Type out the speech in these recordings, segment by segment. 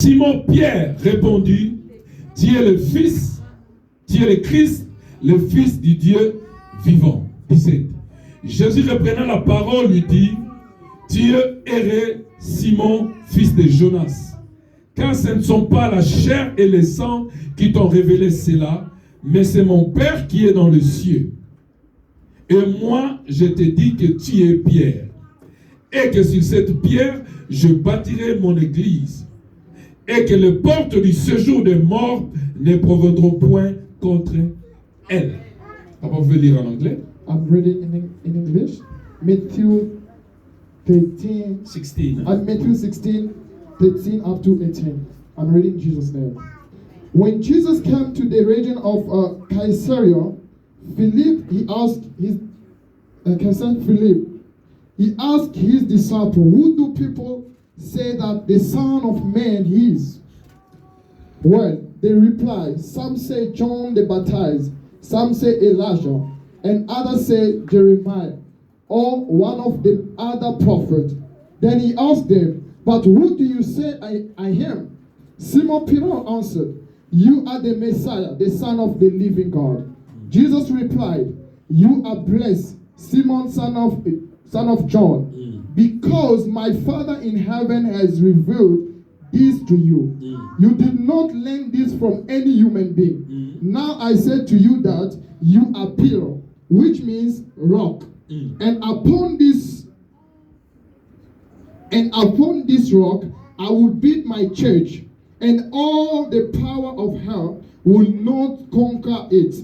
Simon-Pierre répondit, tu es le Fils, tu es le Christ, le Fils du Dieu vivant. 17. Jésus reprenant la parole lui dit, tu es Simon, fils de Jonas, car ce ne sont pas la chair et le sang qui t'ont révélé cela, mais c'est mon Père qui est dans les cieux. Et moi, je te dis que tu es Pierre, et que sur cette pierre, je bâtirai mon église, et que les portes du séjour des morts ne prévaudront point contre elle. Vous pouvez lire en anglais? I'm reading in English. Matthew 13, 16. Matthew 16, 13 up to 18. I'm reading Jesus' name. When Jesus came to the region of Caesarea, he asked his disciple, who do people say that the Son of Man is? Well, they replied, some say John the Baptist, some say Elijah, and others say Jeremiah, or one of the other prophets. Then he asked them, but who do you say I am? Simon Peter answered, you are the Messiah, the Son of the living God. Jesus replied, you are blessed, Simon, son of John, because my Father in heaven has revealed this to you. You did not learn this from any human being. Now I said to you that you are Peter, which means rock. And upon this rock I will build my church, and all the power of hell will not conquer it.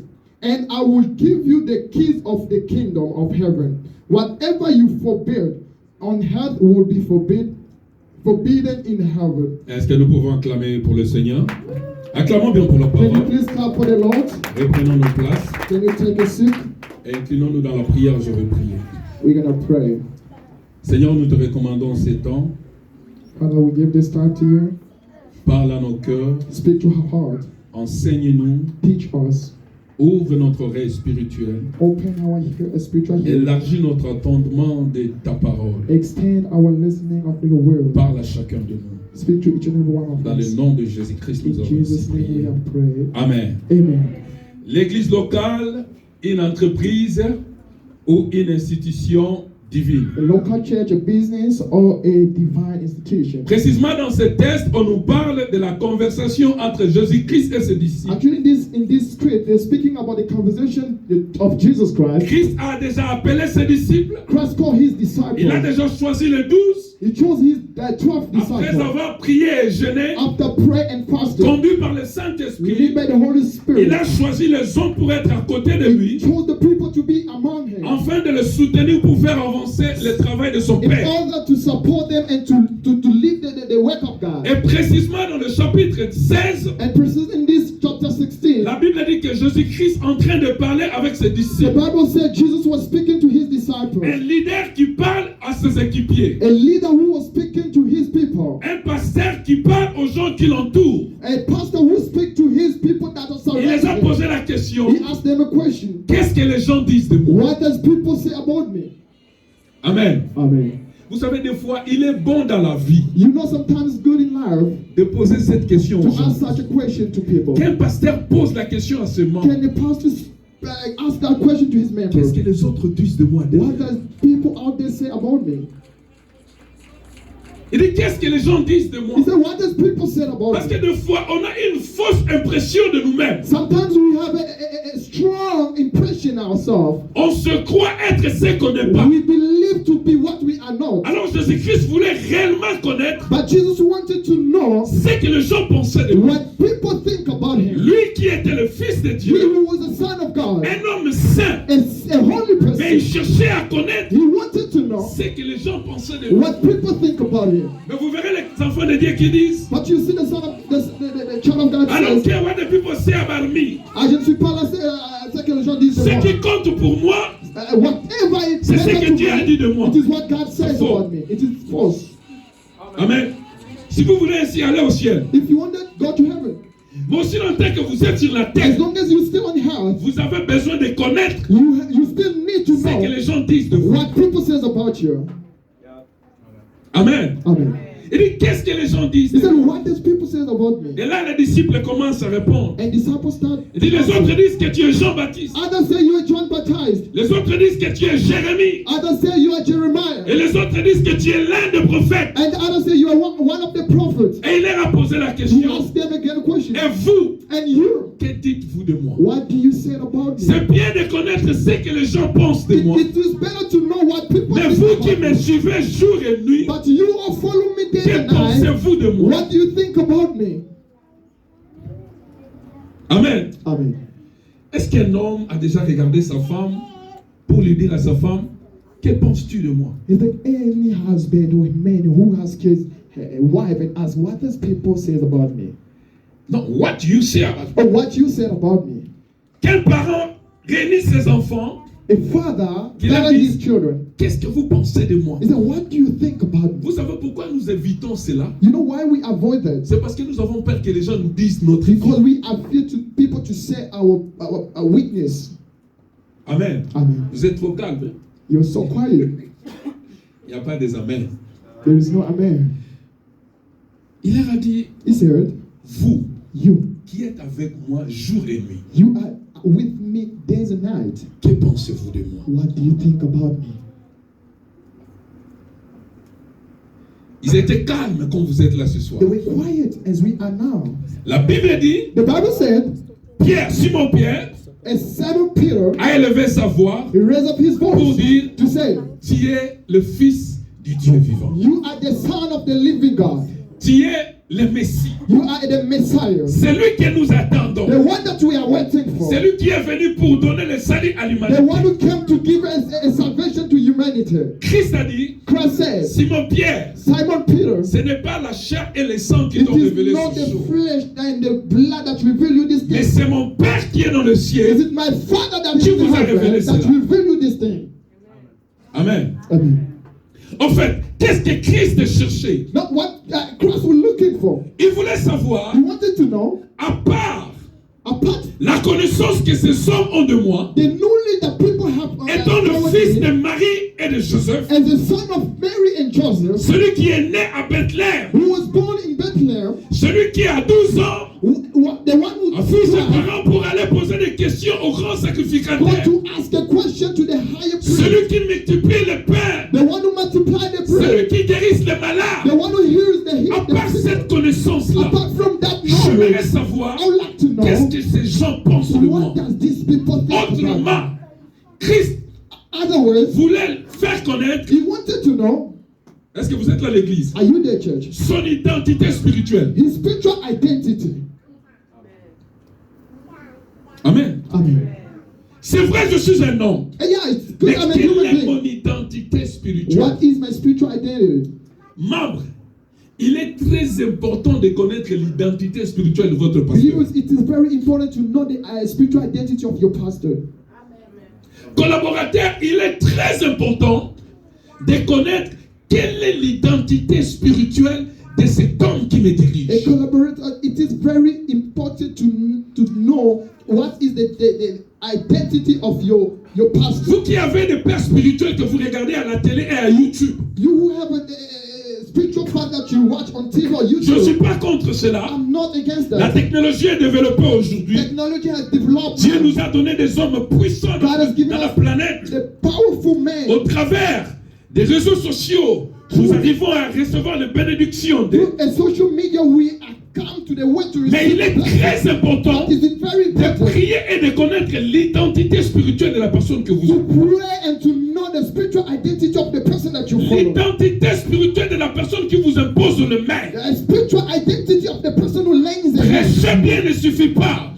And I will give you the keys of the kingdom of heaven. Whatever you forbid on earth will be forbidden in heaven. Est-ce que nous pouvons acclamer pour le Seigneur? Acclamons bien pour la parole. Can you please clap for the Lord? Reprenons nos places. Can you take a seat? Et inclinons-nous dans la prière, je vais prier. We're going to pray. Seigneur, nous te recommandons ces temps. Father, we give this time to you. Parle à nos cœurs. Speak to our heart. Enseigne-nous. Teach us. Ouvre notre oreille spirituelle. Open our spiritual ear. Élargis notre entendement de ta parole. Extend our listening of your word. Parle à chacun de nous. Speak to each and every one of Dans us. le nom de Jésus-Christ, nous In avons Jesus' name we prié. have prayed. Amen. Amen. L'église locale, une entreprise ou une institution divine. A local church, a business, or a divine institution. Précisément dans ce texte, on nous parle de la conversation entre Jésus-Christ et ses disciples. Actually, in this script, they're speaking about the conversation of Jesus Christ. Christ a déjà appelé ses disciples. Christ called his disciples. Il a déjà choisi les 12. He chose his 12 Après disciples. avoir prié et jeûné, After prayer and fasting, conduit par le Saint-Esprit, led by the Holy il Spirit, a choisi les hommes pour être à côté de he lui, chose the people to be among him, afin de le soutenir pour faire avancer le travail de son in Père. order to support them and to lead the work of God. Et précisément dans le chapitre 16, And precisely in this chapter 16, la Bible dit que Jésus-Christ est en train de parler avec ses the disciples. Bible said Jesus was speaking to his disciples. Un leader qui parle à ses équipiers. A leader who was speaking to his people. Un pasteur qui parle aux gens qui l'entourent. A pastor who speaks to his people that are Il les a surrounding posé him. la question, He asked them a question. qu'est-ce que les gens disent de moi? What does people say about me? Amen. Amen. Vous savez, des fois, il est bon dans la vie You know, sometimes it's good in life de poser cette question to aux gens. ask such a question to people. Qu'un pasteur pose la question à ses membres. Can the pastor ask that question to his members? Qu'est-ce que les autres disent de moi? What does people out there say about me? Il dit, qu'est-ce que les gens disent de moi? He said, what does people say about Parce que me? des fois, on a une fausse impression de nous-mêmes. Sometimes we have a strong impression ourselves. On se croit être ce qu'on n'est pas. We believe to be what we are not. Alors Jésus-Christ voulait réellement connaître But Jesus wanted to know ce que les gens pensaient de lui. what people think about him. Lui qui était le Fils de He Dieu, who was the Son of God, un homme saint, a holy mais il person. cherchait à connaître He wanted to know ce que les gens pensaient de lui. what people think about him. Mais vous verrez les enfants de Dieu qui disent, But you see the son of the child of God I don't says, care what the people say about me. je ne suis pas là, c'est que les gens disent de Ce moi. qui compte pour moi, Whatever it c'est ce que Dieu a dit de moi. it is what God says faux. about me. It is false. Amen. Si vous voulez ainsi aller au ciel, If you want to go to heaven, mais aussi longtemps que vous êtes sur la as terre, long as you're still on earth, vous avez besoin de connaître you still need to ce que know les gens disent de vous. what people says about you. Amen. Amen. Il dit, qu'est-ce que les gens disent? He said, what does people say about me? Et là, les disciples commencent à répondre. And disciples start. Il dit, les autres disent que tu es Jean-Baptiste. Others say you are John Baptist. Les autres disent que tu es Jérémie. Others say you are Jeremiah. Et les autres disent que tu es l'un des prophètes. And others say you are one of the prophets. Et il leur a posé la He question. asked them again a question. Et vous, And you, que dites-vous de moi? what do you say about me? C'est bien de connaître ce que les gens pensent de moi. It is better to know what people Mais think vous qui about me me. suivez jour et nuit, But you all follow me day que and night. pensez-vous de moi? What do you think about me? Amen. Amen. Est-ce qu'un homme a déjà regardé sa femme pour lui dire à sa femme, que penses-tu de moi? Is there any husband or man who has his wife and asks, what does people say about me? Non, what you say about me. Or what you said about me? Quel parent réunit ses enfants? A father Il a gathered dit, his children. qu'est-ce que vous pensez de moi? He said, what do you think about me? Vous savez pourquoi nous évitons cela? You know why we avoid that? C'est parce que nous avons peur que les gens nous disent notre Because vie. we are fear to people to say our weakness. Amen. Amen. Vous êtes trop calme. Hein? You're so quiet. Il n'y a pas des amen. There is no amen. Il leur a dit, He said, vous you qui êtes avec moi jour et nuit, are with me days and night. que pensez-vous de moi? What do you think about me? Ils étaient calmes quand vous êtes là ce soir. They were quiet as we are now. La Bible dit, The Bible said, Pierre, Simon Pierre, as Simon Peter, a élevé sa voix he raised up his pour voice dire, to say, tu es le Fils du Dieu vivant. you are the Son of the living God. Tu es le Messie. You are the Messiah. C'est lui que nous attendons. The one that we are waiting for. C'est lui qui est venu pour donner le salut à The l'humanité. one who came to give us a salvation to humanity. Christ a dit, Christ said, Simon Pierre, Simon Peter, ce n'est pas la chair et le sang qui it t'ont révélé is not ce the jour, flesh and the blood that reveal you this mais thing. c'est mon Père qui est dans le Is ciel. it my Father that is Qui in vous a heaven révélé that cela? reveal you this thing? Amen. Amen. En fait, qu'est-ce que Christ cherchait? Not what Christ was looking for. Il voulait savoir, He wanted to know, à part apart la connaissance que ces hommes ont de moi, the knowledge that people have étant le fils de Marie et de Joseph, as the son of Mary and Joseph, celui qui est né à Bethléem, who was born in Bethlehem, celui qui a 12 ans, the one who a fui ses tried parents pour aller poser des questions au grand sacrificateur, to ask a question to the higher priest, celui qui multiplie le pain, the one who multiplied the celui bread, qui guérit les the malades. one who heals À part the cette connaissance-là, apart from that j'aimerais knowledge, savoir I would like to qu'est-ce know que ces gens pensent de moi. what does these people think about Autrement, me. Christ Other words, voulait faire connaître, he wanted to know, est-ce que vous êtes là l'église, are you the church? son identité spirituelle. His spiritual identity. Amen. Amen. C'est vrai, je suis un homme. And yeah, it's good. Mais I'm a quelle human est mon being. identité spirituelle? What is my spiritual identity? Membre, il est très important de connaître l'identité spirituelle de votre pasteur. Believers, it is very important to know the spiritual identity of your pastor. Collaborateur, il est très important de connaître quelle est l'identité spirituelle de cet homme qui me A dirige. collaborator, it is very important to know what is the identity of your pastor. Vous qui avez des pères spirituels que vous regardez à la télé et à YouTube, You who have a spiritual father that you watch on TV or je ne suis YouTube, pas contre cela. I'm not against La that. technologie est développée aujourd'hui. Technology has developed. Dieu nous a donné des hommes puissants God has given dans la us planète. the powerful man. Au travers des réseaux sociaux, nous arrivons à recevoir les bénédictions. Through a social media, we are come to the way to Mais il est receive très important It is very de important prier et de connaître l'identité spirituelle de la personne que vous to avez. pray and to know the spiritual identity of the person that you follow. L'identité spirituelle de la personne qui vous impose le maître. The spiritual identity of the person who lays the hand. Prêcher bien ne suffit pas.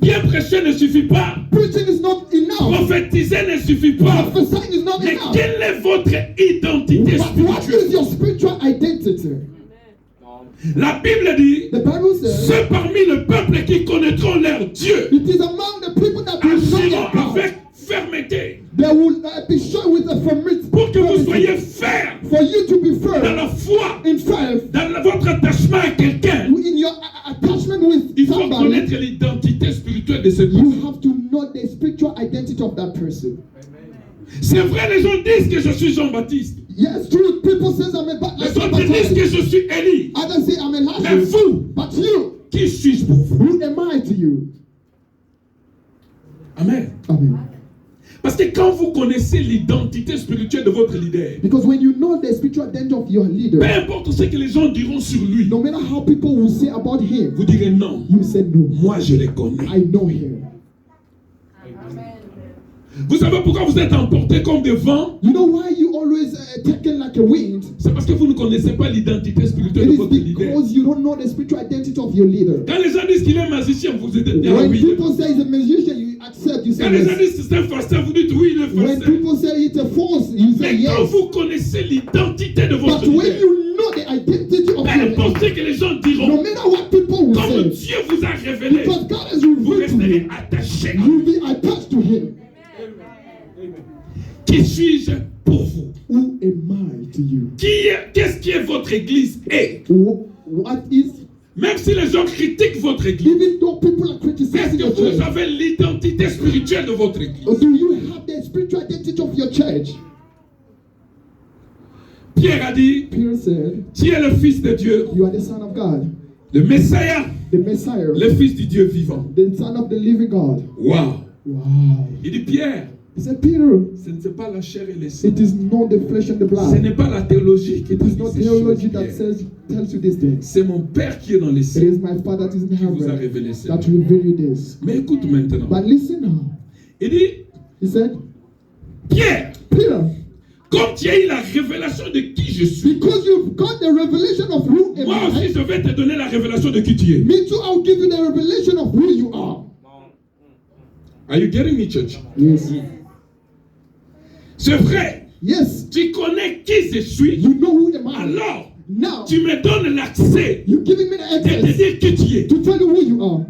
Bien prêcher ne suffit pas. Preaching is not enough. Prophétiser ne suffit pas. Prophesying is not Mais enough. quelle est votre identité But what spirituelle? is your spiritual identity? La Bible dit, The Bible says ceux parmi le peuple qui connaîtront leur Dieu it is among the people that will know agiront their God. avec fermeté They will be shown with a firmity. pour que vous soyez fermes For you to be dans firm la foi, in faith, dans votre attachement à quelqu'un. in your attachment with Il faut somebody, connaître l'identité spirituelle de cette you personne. have to know the spiritual identity of that person. C'est vrai, les gens disent que je suis Jean-Baptiste. Yes, true. People say I'm Les autres disent que je suis Élie. Others say I'm Mais Elijah. vous, But you, qui suis-je pour vous? who am I to you? Amen. Amen. Parce que quand vous connaissez l'identité spirituelle de votre leader, Because when you know the spiritual identity of your peu leader, importe ce que les gens diront sur lui, no matter how people will say about him, vous direz non. you say no. Moi, je les connais. I know him. Vous savez pourquoi vous êtes emportés comme des vents? You know why you always taken like a wind? C'est parce que vous ne connaissez pas l'identité spirituelle It de is votre leader. because you don't know the spiritual identity of your leader. Quand les gens disent qu'il est magicien, vous êtes dit ah When oui. people say he's a musician, you accept. You say Quand les gens yes. disent c'est un farceur, vous dites oui, il est When farceur. people say it's a false, you say Mais quand yes. vous connaissez l'identité de votre But when leader, you know the identity of peu your importe ce leader, que les gens no diront, matter what people will comme say, Dieu vous a révélé, because God has vous revealed to resterez you, attachés. you'll be attached to him. Qui suis-je pour vous? Who am I to you? Qu'est-ce qui est votre église? Et What is, même si les gens critiquent votre église, even though people are est-ce criticizing que your vous church, avez l'identité spirituelle de votre église? or do you have the spiritual identity of your church? Pierre a dit, Peter said, tu es le fils de Dieu, you are the son of God, le Messiah, the Messiah, le fils du Dieu vivant. the son of the living God. Waouh! Wow. Il dit, Pierre, He said, Peter, ce n'est pas la chair et le sang. it is not the flesh and the Ce blood. n'est pas la théologie qui It te is dit not ces theology choses, that Pierre. tells you these things. C'est mon Père qui est dans les It cieux is my Father that is in qui vous a heaven révélé cela. that reveal you this. Mais écoute maintenant. But listen now. Il dit, He said, Pierre, Peter, comme tu as eu la révélation de qui je suis, because you've got the revelation of who am moi aussi I, je vais te donner la révélation de qui tu es. me too, I'll give you the revelation of who you are. Are you getting me, church? Yes. C'est vrai. Yes. Tu connais qui je suis. You know who am I. Alors, Now, tu me donnes l'accès you're giving me the de te access dire qui tu es. to tell you who you are.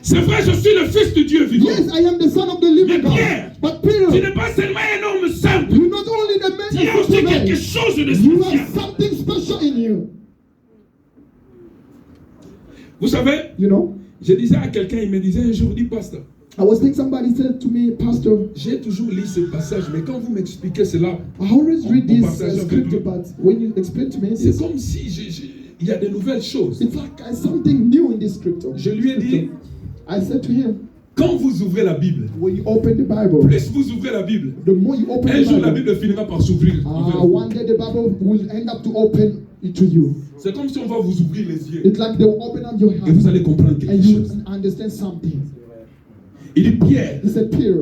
C'est vrai, je suis le fils de Dieu vivant. Yes, I am the son of the living Mais Pierre, God. But tu Peter, n'es pas seulement un homme simple. you're not only the man Tu as of aussi man, quelque chose de you spécial. have something special in you. Vous savez, You know, je disais à quelqu'un, il me disait un jour, dis pasteur, I was thinking somebody said to me, Pastor, j'ai toujours lu ce passage, mais quand vous m'expliquez cela, I always read on this partage avec scripture, lui. but when you explain to me, C'est it's comme si il y a de nouvelles choses. like something new in this scripture. Je lui ai dit, I said to him, quand vous ouvrez la Bible, when you open the Bible, plus vous ouvrez la Bible, the more you open un the jour la Bible, Bible finira par s'ouvrir. one day the Bible will end up to open it to you. C'est comme si on va vous ouvrir les yeux It's like they will open up your et vous heart allez comprendre quelque and you chose. will understand something. Il dit Pierre, He said, Peter,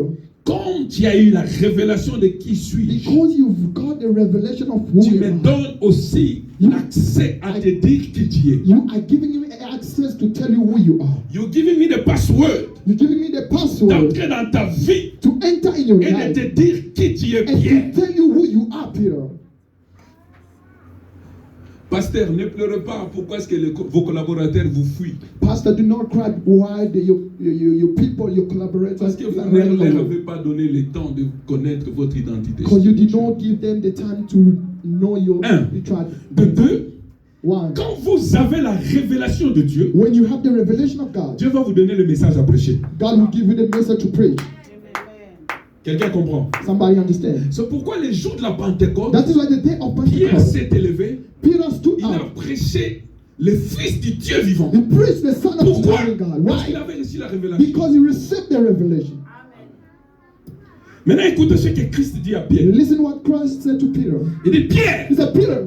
comme tu as eu la révélation de qui suis-je, because you've got the revelation of who tu you me are, donnes aussi l'accès à te dire qui tu es. you are giving me access to tell you who you are. You're giving me the password You're giving me the password d'entrer dans ta vie to enter in your et de life te dire qui tu es, and Pierre. to tell you who you are, Peter. Pasteur, ne pleurez pas. Pourquoi est-ce que vos collaborateurs vous fuient? Pastor, do not cry why your people, your collaborators, Parce que vous are ne running leur away. avez pas donné le temps de connaître votre identité. Because you did not give them the time to know your Un. spiritual. De deux, One. quand vous avez la révélation de Dieu, When you have the revelation of God, Dieu va vous donner le message à prêcher. God will give you the message to preach. Quelqu'un comprend? Somebody understand? C'est pourquoi les jours de la Pentecôte, That is why the day of Pierre Pentecost, s'est élevé, Peter stood il a up. prêché le Fils du Dieu vivant. He preached the Son of the Pourquoi? living God. Parce qu'il Why? avait reçu la révélation. Because he received the revelation. Maintenant, écoutez ce que Christ dit à Pierre. Listen what Christ said to Peter. Il dit Pierre, He said, Peter,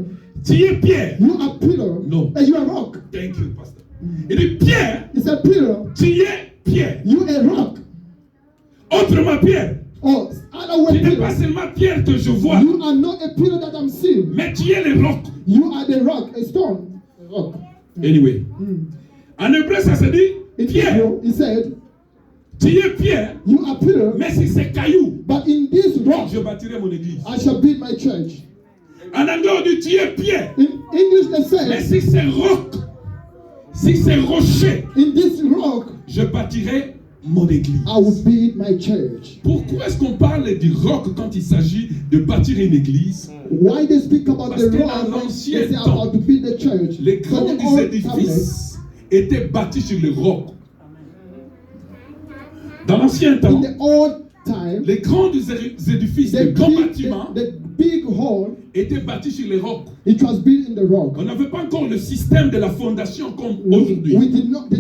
tu es Pierre. you are Peter, No. and you are rock. Thank you, pastor. Il dit Pierre, He said, Peter, tu es Pierre. you a rock. Autrement, Pierre, Or other way, tu n'es pas Peter, seulement Pierre que je vois, you are not a Peter that I'm seeing. mais tu es le roc. You are the rock, a stone. A rock. Anyway, en hébreu, ça se dit In Pierre, Hebrew, he said, tu es Pierre, you are Peter, mais si c'est caillou, but in this rock je bâtirai mon église. I shall build my church. En anglais, on dit tu es Pierre, In English, they mais say, si c'est roc, si c'est rocher, in this rock je bâtirai mon église. I will build my church. Pourquoi est-ce qu'on parle du roc quand il s'agit de bâtir une église? Why they speak about Parce the que rock dans when l'ancien they say temps, about to build the church? Les So grands the Old Testament, édifices étaient bâtis sur le roc. Dans l'ancien in temps, the Old time, les grands édifices, les grands bâtiments the big hall, étaient bâtis sur les rocs. it was built in the rock. On n'avait pas encore le système de la fondation comme aujourd'hui. They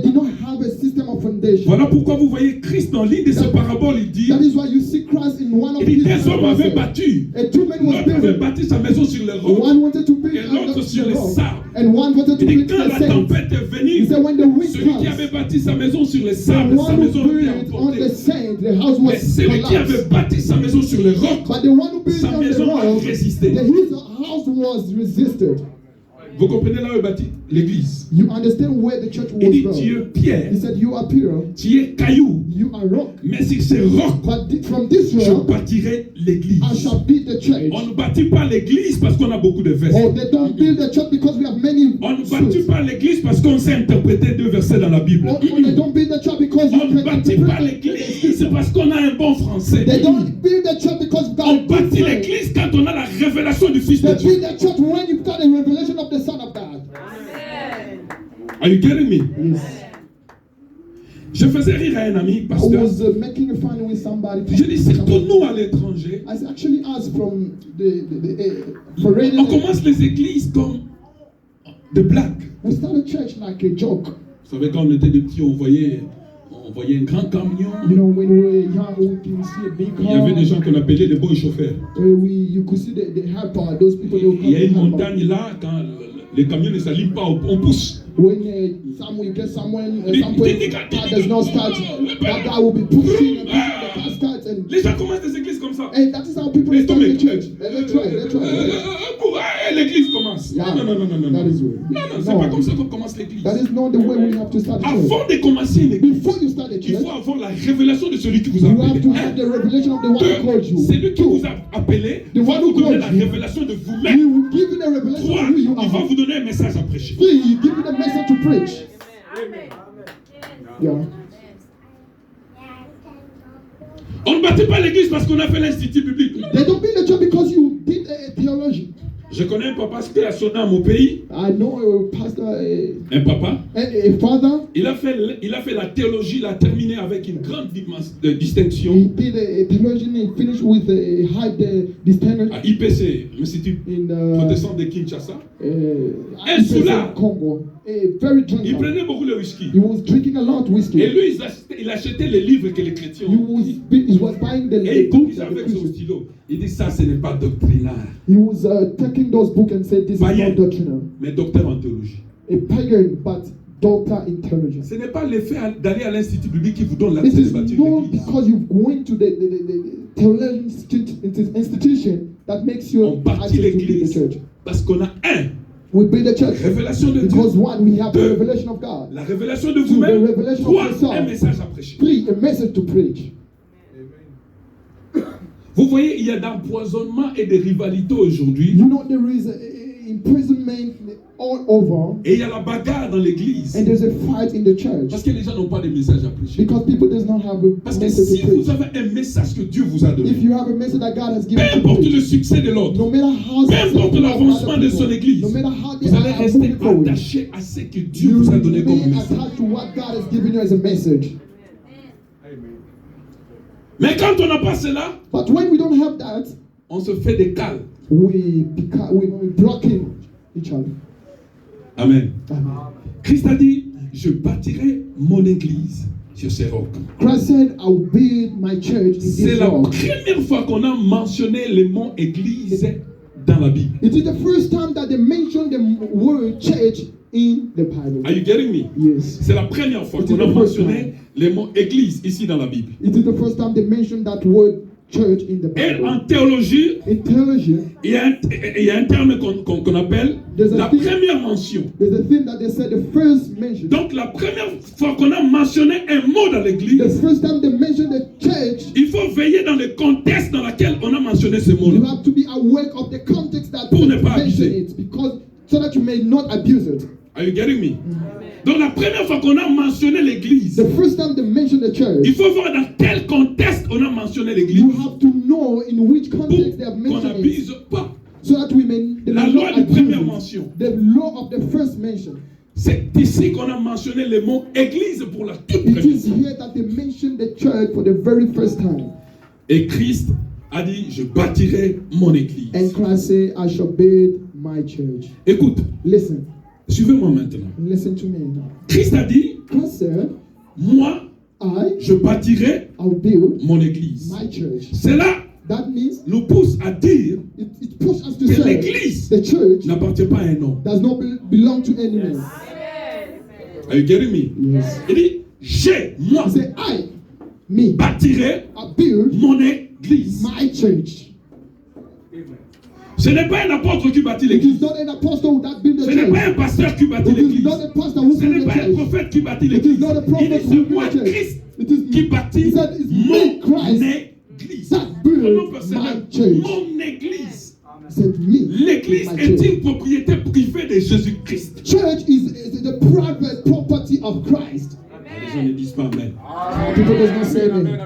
did not have a system of foundation. Voilà pourquoi vous voyez Christ dans l'une de ses paraboles, il dit, That is why you see Christ in one of il dit, his des hommes avaient parables. battu. And two men was L'autre avait building. bâti sa maison sur les rocs. One wanted to build Et l'autre on sur the les rock, sables. and one wanted to Il dit, build quand the la sand. tempête est He venue, said when the wind celui qui avait comes, bâti sa maison sur les the sables, sa one maison who était built on the emportée. sand, the house Mais was celui qui avait collapsed. bâti sa maison sur les rocs, But the one who built sa on the maison a rock, résisté. his house was resisted. Vous comprenez là où est bâti l'église? You understand where the church Il was dit, built. tu es pierre, He said, you are Peter, tu es caillou, you are rock. mais sur ces rocs, But from this je rock, bâtirai l'église. I shall build the church. On ne bâtit pas l'église parce qu'on a beaucoup de versets. Oh, they don't build the church because we have many On ne truths. bâtit pas l'église parce qu'on sait interpréter 2 versets dans la Bible. Oh, they don't build the church because you On ne can bâtit pas interpret l'église parce qu'on a un bon français. They don't build the church because God On is bâtit good. l'église quand on a la révélation du Fils de They Dieu. build the church when you've got a revelation of the Son of God. Are you getting me? Yes. Je faisais rire à un ami I pasteur. was making a fun with somebody. Je dis, surtout nous à l'étranger, I actually asked from the on foreign. commence les églises comme des blagues. We started church like a joke. Vous savez, quand on était des petits, on voyait un grand camion. You know, when we were young, we can see a big Il y avait car. des gens qu'on appelait les boys chauffeurs. You could see the helper. Those people they would Il y a une call the helper. montagne là, quand les camions ne s'allument pas, on pousse. When you get somewhere, somewhere car does not start, that guy will be pushing and pushing the car starts, and Les gens commencent des églises comme ça. that is how people Les start the mecs, church. They try. l'église commence. Yeah, Non. that is way. Non, c'est pas comme ça qu'on commence l'église. That is not the way we have to start a church. Avant de commencer une église, Before you start a il church, faut avoir la révélation de celui qui vous a you have to appelé. have the revelation of the one who called you. C'est lui qui vous a appelé. The Il va one vous who donner called la you. révélation de He vous-même. will give you the revelation 3, of who you il va are. vous donner un message à prêcher. 3, he give you the message to preach. Yeah. On ne bâtit pas l'église parce qu'on a fait l'institut biblique. Non. They don't build a church because you did a theology. Je connais un papa qui a son âme au pays. I know a pastor, Un papa. a father. Il a fait la théologie, il a terminé avec une grande distinction He did a theology and he finished with a high distinction à IPC, l'Institut in protestant de Kinshasa. in Congo. Very Il drunkard. prenait beaucoup le whisky. He was drinking a lot of whiskey. Et lui, il achetait les livres que les chrétiens He ont. was buying the Et il books corrigeait of the avec son Christians. stylo. Il dit ça, ce n'est pas doctrinaire, He was taking those books and said, this is Païen. not doctrinal. mais docteur en théologie. A pagan, but doctor in theology. Ce n'est pas l'effet d'aller à l'Institut biblique qui vous donne It l'accès de is bâtir not l'église. because you've going to the theologian institution that makes you On bâtit access to build the l'église church. parce qu'on a We build the church révélation de Dieu, because one, we have the 2, revelation of God. la révélation de The vous-même, revelation 3, of yourself. un message à prêcher. 3, a message to preach. Vous voyez, il y a d'empoisonnement et de rivalité aujourd'hui. You know, there is imprisonment all over, Et il y a la bagarre dans l'église. and there's a fight in the church Parce que les gens n'ont pas de message à prêcher. because people does not have a Parce que message si to preach. vous avez un message que Dieu vous a donné, If you have a message that God has peu given to importe le preach, succès de l'autre, no matter how peu importe successful l'avancement de other son people, église, no matter how they vous allez are rester moving forward, attaché à ce que Dieu you vous a donné comme remain message. attached to what God has given you as a message. Mais quand on n'a pas cela, But when we don't have that, on se fait des cales. we blocking each other. Amen. Amen. Christ a dit, je bâtirai mon église sur ces rocs. Christ said, I will build my church in C'est this la rock. première fois qu'on a mentionné le mot église dans la Bible. It is the first time that they mentioned the word church in the Bible. Are you getting me? Yes. C'est la première fois It qu'on is a the first mentionné le mot église ici dans la Bible. It is the first time they mentioned that word church in the Et Bible. en théologie, In theology, il y a un terme qu'on appelle There's a la thing- première mention. there's a thing that they said the first mention. Donc la première fois qu'on a mentionné un mot dans The l'église, first time they mentioned the church, il faut veiller dans le contexte dans lequel on a mentionné ce you mot-là. have to be aware of the context that Pour ne they pas mention abuser. it, because so that you may not abuse it. Are you getting me? Donc la première fois qu'on a mentionné l'église, The first time they mentioned the church, il faut voir dans quel contexte on a mentionné l'église you have to know in which pour context they have qu'on mentioned it, n'abuse pas. so that we may they La may loi not de abuse première it. mention. The law of the first mention. C'est ici qu'on a mentionné le mot église pour la toute It première is fois. here that they mentioned the church for the very first time. Et Christ a dit, je bâtirai mon église. And Christ said, I shall build my church. Écoute, Listen, suivez-moi maintenant. listen to me now. Christ a dit, Christ said, moi, je bâtirai I'll build mon église. my church. Cela That means nous pousse à dire it pushes us to que say l'église the church n'appartient pas à un homme. does not belong to any man. Are you getting me? Yes. Il dit, moi, He said, me, bâtirai I build mon église. my church. Ce n'est pas un apôtre qui bâtit It is l'église. not an apostle that built the Ce n'est pas church. un pasteur qui bâtit It is l'église. not a pastor who Ce built n'est the pas un church. prophète qui bâtit It is l'église. not a Il prophet dit, who c'est built moi, the church. Christ, It is qui me. bâtit He said, it's me, mon Christ, église. that Mon nom built personnel, my church. mon église. He said, me, L'église my est church. une propriété privée de Jésus-Christ. Church is the private property of Christ. Les gens ne disent pas amen. People does not say amen.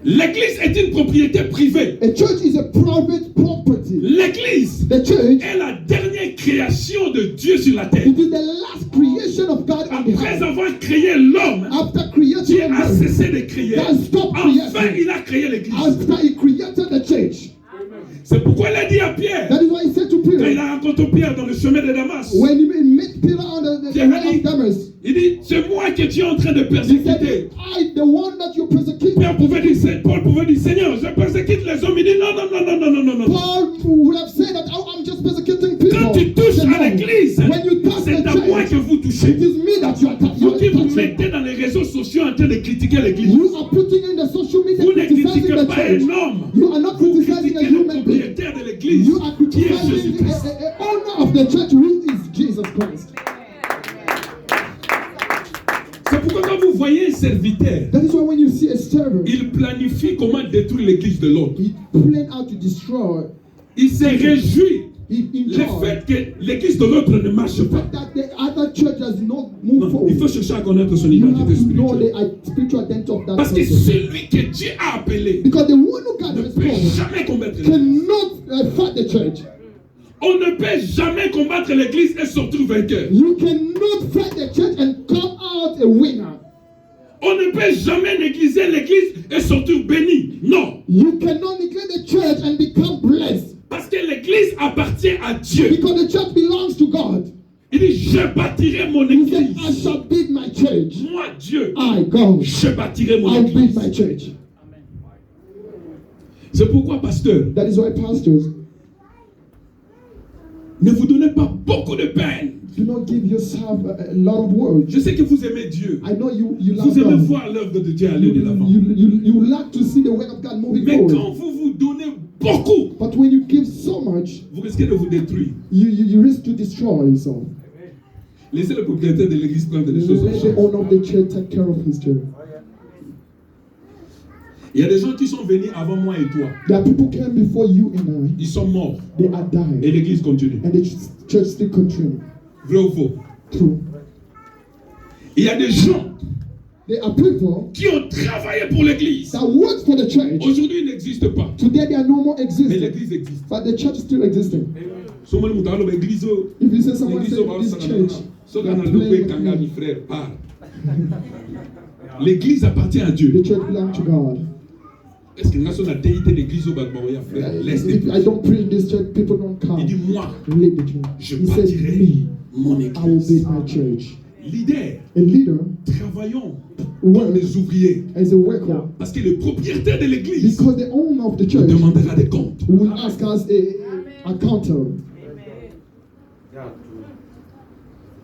L'église est une propriété privée. A church is a private property. L'église The church, est la dernière création de Dieu sur la terre. it is the last creation of God on the Après earth. avoir créé l'homme, After creating Dieu the a world, cessé de créer. God stopped Enfin, creating. il a créé l'église. After he created the church. C'est pourquoi il a dit à Pierre, That is why he said to quand il Peter, a rencontré Pierre dans le chemin de Damas, when he met Peter on the way of Damascus, il dit, c'est moi que tu es en train de he persécuter. said, I, the one that you persecute. Pierre pouvait dire, Paul pouvait dire, Seigneur, je persécute les hommes. Il dit, non, non, non, non, non, non, non, non. Paul would have said that, oh, I'm just persecuting people. Quand tu touches He said, à no. l'église, When you touch c'est the à moi que church, vous touchez. it is me that you are Vous qui vous touching. mettez dans les réseaux sociaux en train de critiquer l'église, You are putting in the social media vous ne criticizing critiquez the pas church. un homme. You are not Vous criticizing a critiquez le human being. propriétaire de l'église, You are qui est criticizing Jésus-Christ. a owner of the church who is Jesus Christ. C'est pourquoi quand vous voyez un serviteur, That is why when you see a servant, il planifie comment détruire l'église de l'autre. he plan out to destroy. Il se réjouit He le enjoy fait que l'église de l'autre ne marche pas. that the other church does not move Non, forward. il faut chercher à connaître son You identité have to know spirituelle. the spiritual identity of that Parce que person. celui que Dieu a appelé Because the one who God ne has peut called jamais combattre l'église. cannot fight the church. On ne peut jamais combattre l'église et sortir vainqueur. You cannot fight the church and come out a winner. On ne peut jamais négliger l'église et sortir béni. Non. You cannot neglect the church and become blessed. Parce que l'église appartient à Dieu. Because the church belongs to God. Il dit, je bâtirai mon He said, I église. shall build my church. Moi, Dieu, I, God, je bâtirai mon I'll build église. my church. C'est pourquoi, pasteur, That is why pastors, ne vous donnez pas beaucoup de peine. do not give yourself a lot of words. Je sais que vous aimez Dieu. I know you love Vous aimez God. voir l'œuvre de Dieu aller You, de l'avant. you like to see the work of God moving Mais forward. quand vous vous donnez beaucoup, But when you give so much, vous risquez de vous détruire. you risk to destroy yourself. Laissez le propriétaire de l'église prendre les choses en Let the charge. owner of the church take care of his church. Il y a des gens qui sont venus avant moi et toi. There are people came before you and Ils sont morts. I. They are Et dying. l'église continue. And the church still continue. Vrai ou faux? True. Il y a des gens There are people qui ont travaillé pour l'église. that work for the church. Aujourd'hui, ils n'existent pas. Today they are no more Mais existing. l'église existe. But the church is still existing. Someone will tell l'église. If you say someone L'église said va this church, So they are quand on playing a with mon me. frère, parle. L'église appartient à The Dieu. church belongs to God. Est-ce que nous avons la déité de l'église au Bagbaoya, frère? Laisse If I don't preach in this church, people don't Il dit, come. moi, Leave the church. je He said, bâtirai me, mon I will église. build my church. Leader, A leader travaillons comme works des ouvriers. as a worker Parce que le propriétaire de l'église because the owner of the nous church demandera des comptes. will ask us a accountant.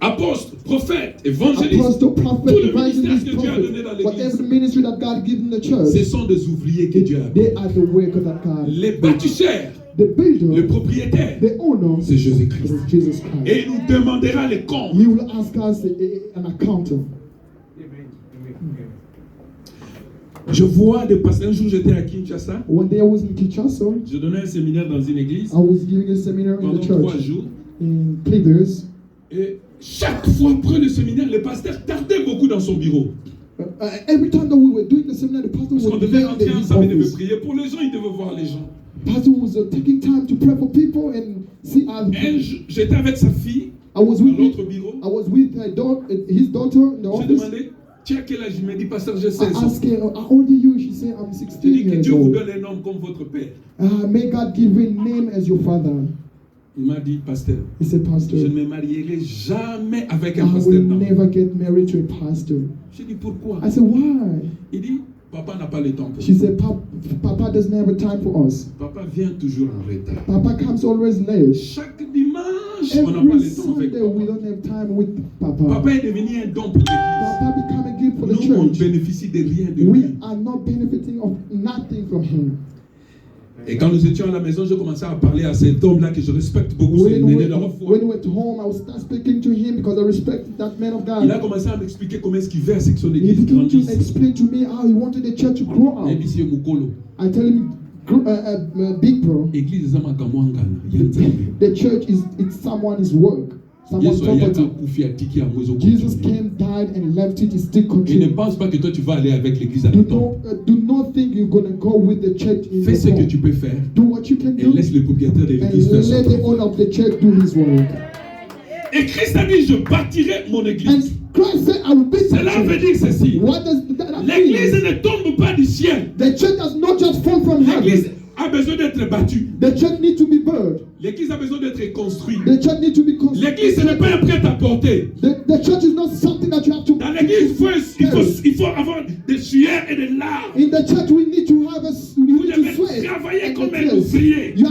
Apôtre, prophète, évangéliste, Apostle, prophet, tout le ministère evangelist, que Dieu a prophet, donné dans l'église, whatever ministry that God given the church, ce sont des ouvriers que Dieu a donné. they are the worker that God. Les bâtisseurs, The le builder, propriétaire, the owner c'est Jésus-Christ. is Jesus Christ. Et il nous demandera les comptes. He will ask us an accountant. Je vois des pasteurs. Un jour, j'étais à Kinshasa. One day I was in Kinshasa. Je donnais un séminaire dans une église I was giving a seminar in pendant the 3 church jours. in Cleveland. Et chaque fois après le séminaire, le pasteur tardait beaucoup dans son bureau. Every time that we were doing the seminar, the pastor Parce qu'on was devait there in rentrer his ensemble, il devait office. prier pour les gens, il devait voir les gens. Pastor was taking time to pray for people and see other Un people. jour, j'étais avec sa fille I was dans with l'autre bureau. his daughter in the J'ai office. demandé, Tu as quel âge? Il me dit, pasteur, j'ai I 16 ans. asked her, how old are you? She said, I'm Je 16 dis que years Dieu vous old. donne un homme comme votre père. May God give you a name as your father. Il m'a dit, pasteur, He said, Pastor, je ne me marierai jamais avec un I pasteur. will Non. never get married to a pastor. J'ai dit, pourquoi? I said, why? Il dit, papa n'a pas le temps pour She said, Papa doesn't have a time for us. Papa vient toujours en retard. Papa comes always late. Chaque dimanche, on n'a pas Every le temps avec Sunday, we papa. don't have time with Papa. Papa est devenu un don pour l'église. Papa become a gift for the Nous, on ne church. bénéficie de rien de We lui. are not benefiting of nothing from him. Et quand nous étions à la maison, je commençais à parler à cet homme-là que je respecte beaucoup, c'est When l'aîné dans la foi. we went home, I would start speaking to him because I respect that man of Il a God. commencé à m'expliquer comment est-ce qu'il veut que son He église began to grandisse. explain to me how he wanted the church to grow Et up. monsieur Mukolo, I tell him, big bro, église est makamwangana, yanzambe. the church is it's someone's work, someone's Yesu ayaka property. kufi atiki ya mwezo Jesus continue. came, died, and left it. Is still Et ne continuing. pense pas que toi tu vas aller avec l'église à Do temps. not think you're gonna go with the church in Fais ce the que tu home. peux faire Do what you can et do, laisse le propriétaire de and l'église faire son let the travail. owner of the church do his work. Et Christ a dit, je bâtirai mon And église. Christ said, "I will build the Cela veut church." dire ceci. What does that L'église mean? ne tombe pas du ciel. The church does not just fall from L'église heaven. a besoin d'être battue. The church needs to be built. L'église a besoin d'être construite. The church needs to be L'église, ce n'est pas un prêt-à-porter. The church is not something that you have to. Dans l'église, il faut avoir des sueurs et des larmes. In the church, we need to have a. We Vous need to devez sweat travailler and comme the un tears. ouvrier. You